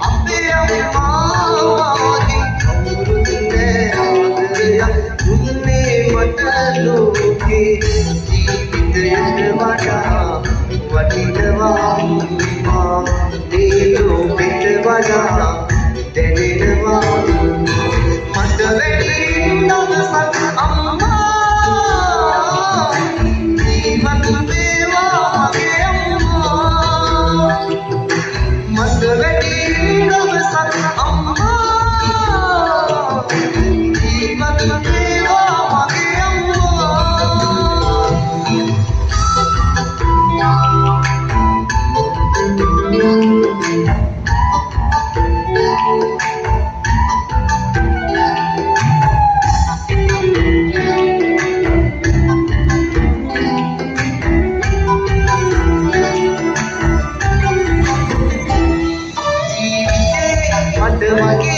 අපේ අම්මාගේ කවුරුන්නේ ආදරය දුන්නේ මට ලෝකේ ජීවිතයට වඩා වටිනවා අම්මා මේ ලෝකෙට වඩා දැනෙනවා මට වැඩි දවසක් අම්මා ජීවත් වේවා මගේ අම්මා මට වැඩි දවසක් අම්මා ජීවත් වේවා මගේ මට වගේ